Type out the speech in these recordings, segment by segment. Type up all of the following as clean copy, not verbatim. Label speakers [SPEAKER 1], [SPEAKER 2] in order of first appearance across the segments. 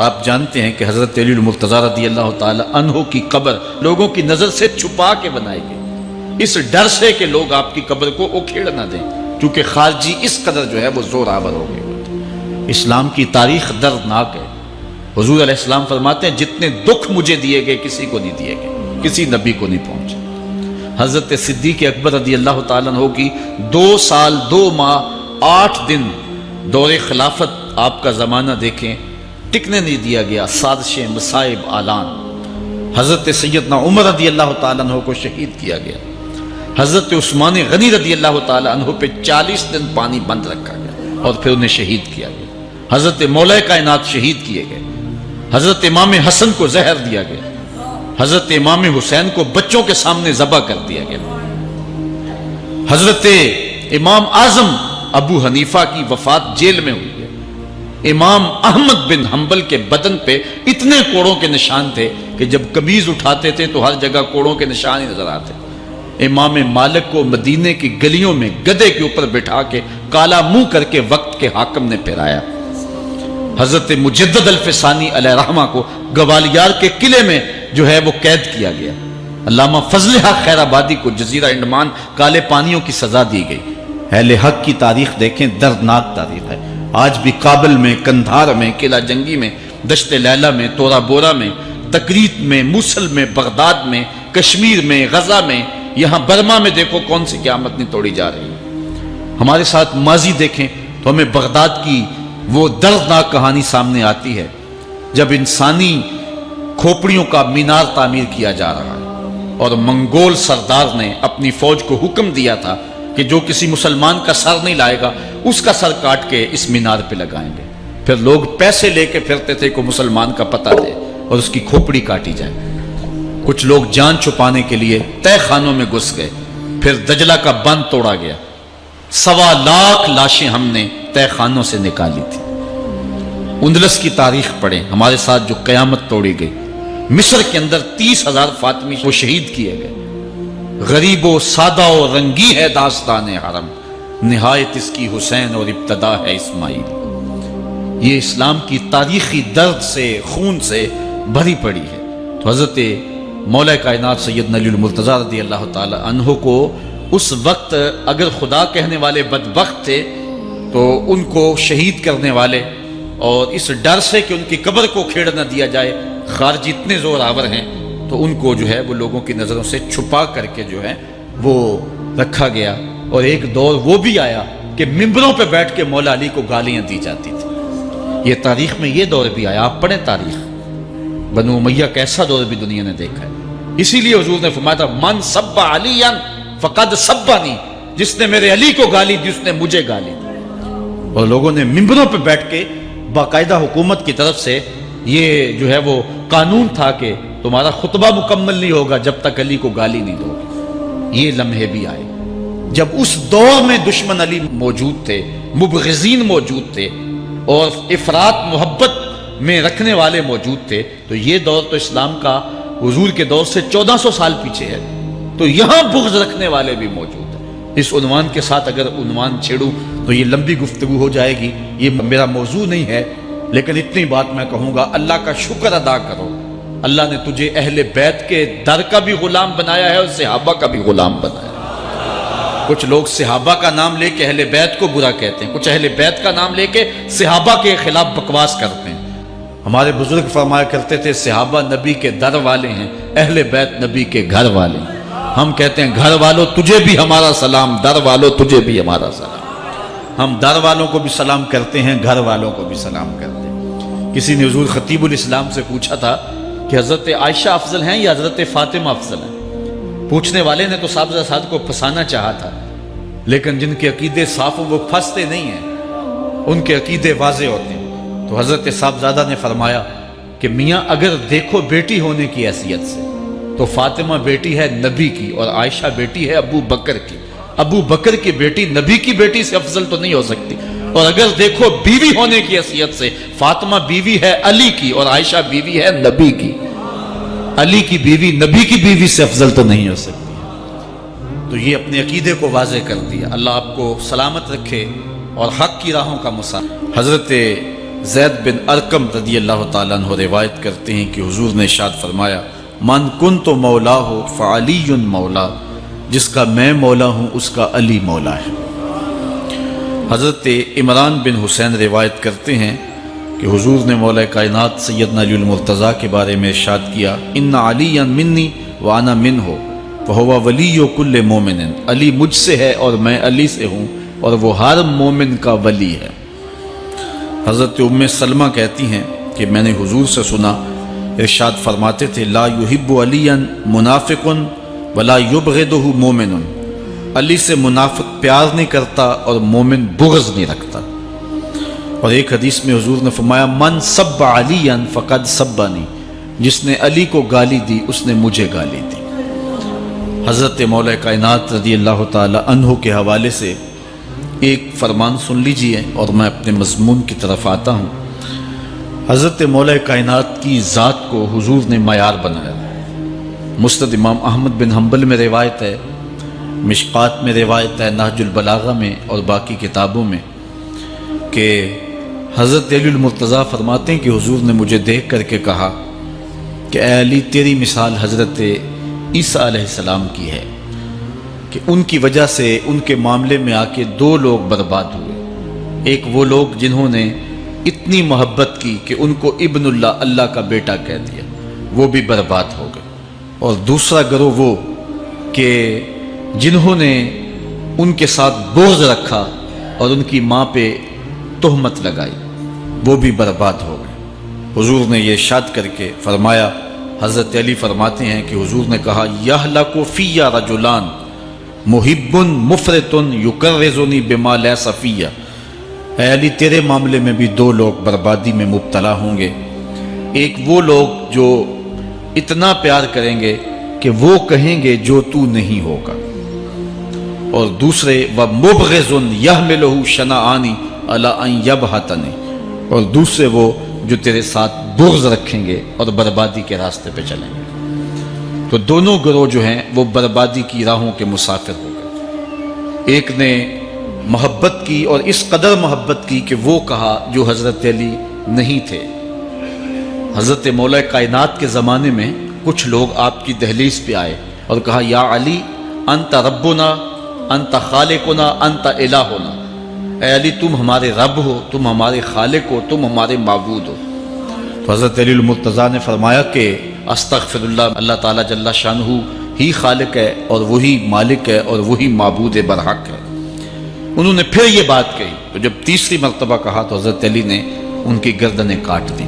[SPEAKER 1] آپ جانتے ہیں کہ حضرت علی المرتضیٰ رضی اللہ تعالی عنہ کی قبر لوگوں کی نظر سے چھپا کے بنائی گئی، اس ڈر سے کہ لوگ آپ کی قبر کو اکھیڑ نہ دیں، کیونکہ خارجی اس قدر جو ہے وہ زور آور ہو گئے۔ اسلام کی تاریخ دردناک ہے۔ حضور علیہ السلام فرماتے ہیں جتنے دکھ مجھے دیے گئے کسی کو نہیں دیے گئے، کسی نبی کو نہیں پہنچے۔ حضرت صدیق اکبر رضی اللہ تعالیٰ عنہ کی 2 سال 2 ماہ 8 دن دور خلافت، آپ کا زمانہ دیکھیں، ٹکنے نہیں دیا گیا، سازشیں، مصائب، اعلان۔ حضرت سیدنا عمر رضی اللہ تعالیٰ عنہ کو شہید کیا گیا، حضرت عثمان غنی رضی اللہ تعالیٰ عنہ پہ 40 دن پانی بند رکھا گیا اور پھر انہیں شہید کیا گیا۔ حضرت مولا کائنات شہید کیے گئے، حضرت امام حسن کو زہر دیا گیا، حضرت امام حسین کو بچوں کے سامنے ذبح کر دیا گیا، حضرت امام اعظم ابو حنیفہ کی وفات جیل میں ہوئی ہے، امام احمد بن حنبل کے بدن پہ اتنے کوڑوں کے نشان تھے کہ جب قمیض اٹھاتے تھے تو ہر جگہ کوڑوں کے نشان ہی نظر آتے۔ امام مالک کو مدینے کی گلیوں میں گدھے کے اوپر بٹھا کے کالا منہ کر کے وقت کے حاکم نے پھرایا۔ حضرت مجدد الفسانی علیہ رحمہ کو گوالیار کے قلعے میں جو ہے وہ قید کیا گیا۔ علامہ فضل حق خیر آبادی کو جزیرہ انڈمان کالے پانیوں کی سزا دی گئی۔ اہل حق کی تاریخ دیکھیں، دردناک تاریخ ہے۔ آج بھی کابل میں، کندھار میں، قلعہ جنگی میں، دشت لیلہ میں، تورا بورا میں، تکریت میں، موصل میں، بغداد میں، کشمیر میں، غزہ میں، یہاں برما میں دیکھو کون سی قیامت نہیں توڑی جا رہی ہے۔ ہمارے ساتھ ماضی دیکھیں تو ہمیں بغداد کی وہ دردناک کہانی سامنے آتی ہے جب انسانی کھوپڑیوں کا مینار تعمیر کیا جا رہا ہے اور منگول سردار نے اپنی فوج کو حکم دیا تھا کہ جو کسی مسلمان کا سر نہیں لائے گا اس کا سر کاٹ کے اس مینار پہ لگائیں گے۔ پھر لوگ پیسے لے کے پھرتے تھے کہ مسلمان کا پتہ دے اور اس کی کھوپڑی کاٹی جائے۔ کچھ لوگ جان چھپانے کے لیے تہ خانوں میں گھس گئے، پھر دجلہ کا بند توڑا گیا، 1.25 لاکھ لاشیں ہم نے تہ خانوں سے نکالی تھی۔ اندلس کی تاریخ پڑھیں، ہمارے ساتھ جو قیامت توڑی گئی۔ مصر کے اندر 30,000 فاطمی وہ شہید کیے گئے۔ غریب و سادہ و رنگی ہے داستان حرم، نہایت اس کی حسین اور ابتدا ہے اسماعیل۔ یہ اسلام کی تاریخی درد سے، خون سے بھری پڑی ہے۔ تو حضرت مولا کائنات سیدنا علی المرتضیٰ رضی اللہ تعالی عنہ کو اس وقت اگر خدا کہنے والے بدبخت تھے تو ان کو شہید کرنے والے اور اس ڈر سے کہ ان کی قبر کو کھیڑ نہ دیا جائے، خارجی اتنے زور آور ہیں تو ان کو جو ہے وہ لوگوں کی نظروں سے چھپا کر کے جو ہے وہ رکھا گیا۔ اور ایک دور وہ بھی آیا کہ ممبروں پہ بیٹھ کے مولا علی کو گالیاں دی جاتی تھی۔ یہ تاریخ میں یہ دور بھی آیا، آپ پڑھیں تاریخ، بنو امیہ کا ایسا دور بھی دنیا نے دیکھا ہے۔ اسی لیے حضور نے فرمایا تھا من سب علیٰ فقد سبنی، جس نے میرے علی کو گالی دی اس نے مجھے گالی دی۔ اور لوگوں نے ممبروں پہ بیٹھ کے باقاعدہ حکومت کی طرف سے یہ جو ہے وہ قانون تھا کہ تمہارا خطبہ مکمل نہیں ہوگا جب تک علی کو گالی نہیں دو گے۔ یہ لمحے بھی آئے جب اس دور میں دشمن علی موجود تھے، مبغضین موجود تھے اور افراط محبت میں رکھنے والے موجود تھے۔ تو یہ دور تو اسلام کا حضور کے دور سے 1400 سال پیچھے ہے، تو یہاں بغض رکھنے والے بھی موجود ہیں۔ اس عنوان کے ساتھ اگر عنوان چھیڑوں تو یہ لمبی گفتگو ہو جائے گی، یہ میرا موضوع نہیں ہے، لیکن اتنی بات میں کہوں گا، اللہ کا شکر ادا کرو، اللہ نے تجھے اہل بیت کے در کا بھی غلام بنایا ہے اور صحابہ کا بھی غلام بنایا ہے۔ کچھ لوگ صحابہ کا نام لے کے اہل بیت کو برا کہتے ہیں، کچھ اہل بیت کا نام لے کے صحابہ کے خلاف بکواس کرتے ہیں۔ ہمارے بزرگ فرمایا کرتے تھے صحابہ نبی کے در والے ہیں، اہل بیت نبی کے گھر والے ہیں۔ ہم کہتے ہیں گھر والوں تجھے بھی ہمارا سلام، در والوں تجھے بھی ہمارا سلام۔ ہم در والوں کو بھی سلام کرتے ہیں، گھر والوں کو بھی سلام کرتے ہیں۔ کسی نے حضور خطیب الاسلام سے پوچھا تھا کہ حضرت عائشہ افضل ہیں یا حضرت فاطمہ افضل ہیں؟ پوچھنے والے نے تو صاحبزادہ صاحب کو پھنسانا چاہا تھا، لیکن جن کے عقیدے صاف وہ پھنستے نہیں ہیں، ان کے عقیدے واضح ہوتے ہیں۔ تو حضرت صاحبزادہ نے فرمایا کہ میاں اگر دیکھو بیٹی ہونے کی حیثیت سے تو فاطمہ بیٹی ہے نبی کی اور عائشہ بیٹی ہے ابو بکر کی۔ ابو بکر کی بیٹی نبی کی بیٹی سے افضل تو نہیں ہو سکتی۔ اور اگر دیکھو بیوی ہونے کی حیثیت سے فاطمہ بیوی ہے علی کی اور عائشہ بیوی ہے نبی کی۔ علی کی بیوی نبی کی بیوی سے افضل تو نہیں ہو سکتی۔ تو یہ اپنے عقیدے کو واضح کر دیا۔ اللہ آپ کو سلامت رکھے اور حق کی راہوں کا مسافر۔ حضرت زید بن ارقم رضی اللہ تعالیٰ عنہ روایت کرتے ہیں کہ حضور نے ارشاد فرمایا من کنت مولا ہو فعلی مولا، جس کا میں مولا ہوں اس کا علی مولا ہے۔ حضرت عمران بن حسین روایت کرتے ہیں کہ حضور نے مولا کائنات سیدنا علی المرتضیٰ کے بارے میں ارشاد کیا ان علی منی وانا منہ فہو ولی کل مومن، علی مجھ سے ہے اور میں علی سے ہوں اور وہ ہر مومن کا ولی ہے۔ حضرت ام سلمہ کہتی ہیں کہ میں نے حضور سے سنا ارشاد فرماتے تھے لا یحب علی منافق ولا یبغضہ مومن، علی سے منافق پیار نہیں کرتا اور مومن بغض نہیں رکھتا۔ اور ایک حدیث میں حضور نے فرمایا من سب علی فقد سبنی، جس نے علی کو گالی دی اس نے مجھے گالی دی۔ حضرت مولا کائنات رضی اللہ تعالی عنہ کے حوالے سے ایک فرمان سن لیجئے اور میں اپنے مضمون کی طرف آتا ہوں۔ حضرت مولا کائنات کی ذات کو حضور نے معیار بنایا۔ مسند امام احمد بن حنبل میں روایت ہے، مشکات میں روایت ہے، نہج البلاغہ میں اور باقی کتابوں میں کہ حضرت علی المرتضیٰ فرماتے ہیں کہ حضور نے مجھے دیکھ کر کے کہا کہ اے علی تیری مثال حضرت عیسیٰ علیہ السلام کی ہے کہ ان کی وجہ سے ان کے معاملے میں آ کے دو لوگ برباد ہوئے۔ ایک وہ لوگ جنہوں نے اتنی محبت کی کہ ان کو ابن اللہ، اللہ کا بیٹا کہہ دیا، وہ بھی برباد ہو گئے۔ اور دوسرا گروہ وہ کہ جنہوں نے ان کے ساتھ بغض رکھا اور ان کی ماں پہ تہمت لگائی، وہ بھی برباد ہو گئے۔ حضور نے یہ ارشاد کر کے فرمایا، حضرت علی فرماتے ہیں کہ حضور نے کہا یہلک فی رجلان محب مفرط یکرزنی بما لیس فی، اے علی تیرے معاملے میں بھی دو لوگ بربادی میں مبتلا ہوں گے۔ ایک وہ لوگ جو اتنا پیار کریں گے کہ وہ کہیں گے جو تو نہیں ہوگا، اور دوسرے ومبغض یحملہ شنآنی علی ان یبہتنی، اور دوسرے وہ جو تیرے ساتھ بغض رکھیں گے اور بربادی کے راستے پہ چلیں گے۔ تو دونوں گروہ جو ہیں وہ بربادی کی راہوں کے مسافر ہو گئے۔ ایک نے محبت کی اور اس قدر محبت کی کہ وہ کہا جو حضرت علی نہیں تھے۔ حضرت مولا کائنات کے زمانے میں کچھ لوگ آپ کی دہلیز پہ آئے اور کہا یا علی انت ربنا انت خالقنا انت الہنا، اے علی تم ہمارے رب ہو، تم ہمارے خالق ہو، تم ہمارے معبود ہو۔ تو حضرت علی المرتضیٰ نے فرمایا کہ استغفر اللہ، اللہ تعالیٰ جل شانہ ہی خالق ہے اور وہی مالک ہے اور وہی معبود برحق ہے۔ انہوں نے پھر یہ بات کہی، تو جب تیسری مرتبہ کہا تو حضرت علی نے ان کی گردنیں کاٹ دی۔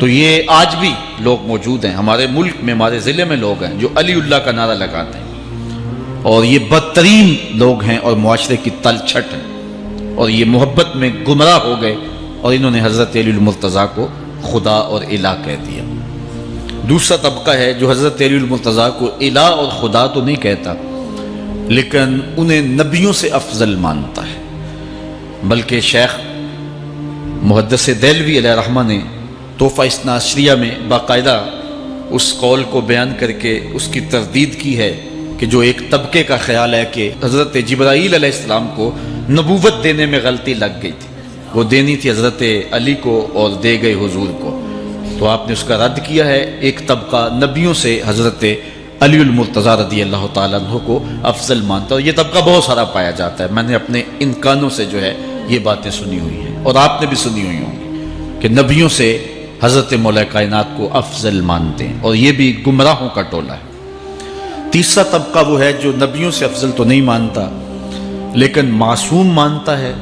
[SPEAKER 1] تو یہ آج بھی لوگ موجود ہیں ہمارے ملک میں، ہمارے ضلع میں لوگ ہیں جو علی اللہ کا نعرہ لگاتے ہیں، اور یہ بدترین لوگ ہیں اور معاشرے کی تل چھٹ ہیں، اور یہ محبت میں گمراہ ہو گئے اور انہوں نے حضرت علی المرتضیٰ کو خدا اور الہ کہہ دیا۔ دوسرا طبقہ ہے جو حضرت علی المرتضیٰ کو الہ اور خدا تو نہیں کہتا، لیکن انہیں نبیوں سے افضل مانتا ہے۔ بلکہ شیخ محدث دہلوی علیہ رحمہ نے تحفہ اثنا عشریہ میں باقاعدہ اس قول کو بیان کر کے اس کی تردید کی ہے کہ جو ایک طبقے کا خیال ہے کہ حضرت جبرائیل علیہ السلام کو نبوت دینے میں غلطی لگ گئی تھی، وہ دینی تھی حضرت علی کو اور دے گئے حضور کو، تو آپ نے اس کا رد کیا ہے۔ ایک طبقہ نبیوں سے حضرت علی المرتضیٰ رضی اللہ تعالیٰ عنہ کو افضل مانتا ہے، اور یہ طبقہ بہت سارا پایا جاتا ہے۔ میں نے اپنے ان کانوں سے جو ہے یہ باتیں سنی ہوئی ہیں، اور آپ نے بھی سنی ہوئی ہوں گی کہ نبیوں سے حضرت مولا کائنات کو افضل مانتے ہیں، اور یہ بھی گمراہوں کا ٹولہ ہے۔ تیسرا طبقہ وہ ہے جو نبیوں سے افضل تو نہیں مانتا لیکن معصوم مانتا ہے،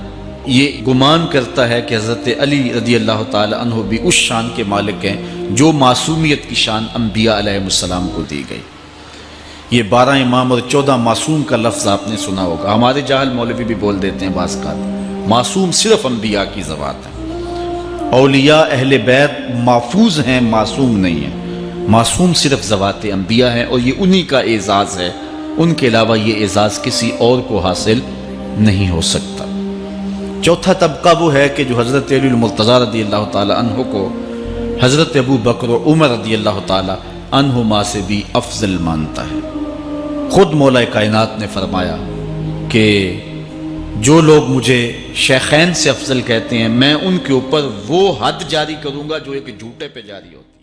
[SPEAKER 1] یہ گمان کرتا ہے کہ حضرت علی رضی اللہ تعالی عنہ بھی اس شان کے مالک ہیں جو معصومیت کی شان انبیاء علیہ السلام کو دی گئی۔ یہ 12 امام اور 14 معصوم کا لفظ آپ نے سنا ہوگا، ہمارے جاہل مولوی بھی بول دیتے ہیں بعض کا، معصوم صرف انبیاء کی ذوات ہے۔ اولیاء اہل بیت محفوظ ہیں، معصوم نہیں ہیں۔ معصوم صرف ذوات انبیاء ہیں، اور یہ انہی کا اعزاز ہے، ان کے علاوہ یہ اعزاز کسی اور کو حاصل نہیں ہو سکتا۔ چوتھا طبقہ وہ ہے کہ جو حضرت علی المرتضیٰ رضی اللہ تعالی عنہ کو حضرت ابو بکر و عمر رضی اللہ تعالی عنہما سے بھی افضل مانتا ہے۔ خود مولا کائنات نے فرمایا کہ جو لوگ مجھے شیخین سے افضل کہتے ہیں میں ان کے اوپر وہ حد جاری کروں گا جو ایک جھوٹے پہ جاری ہوتی ہے۔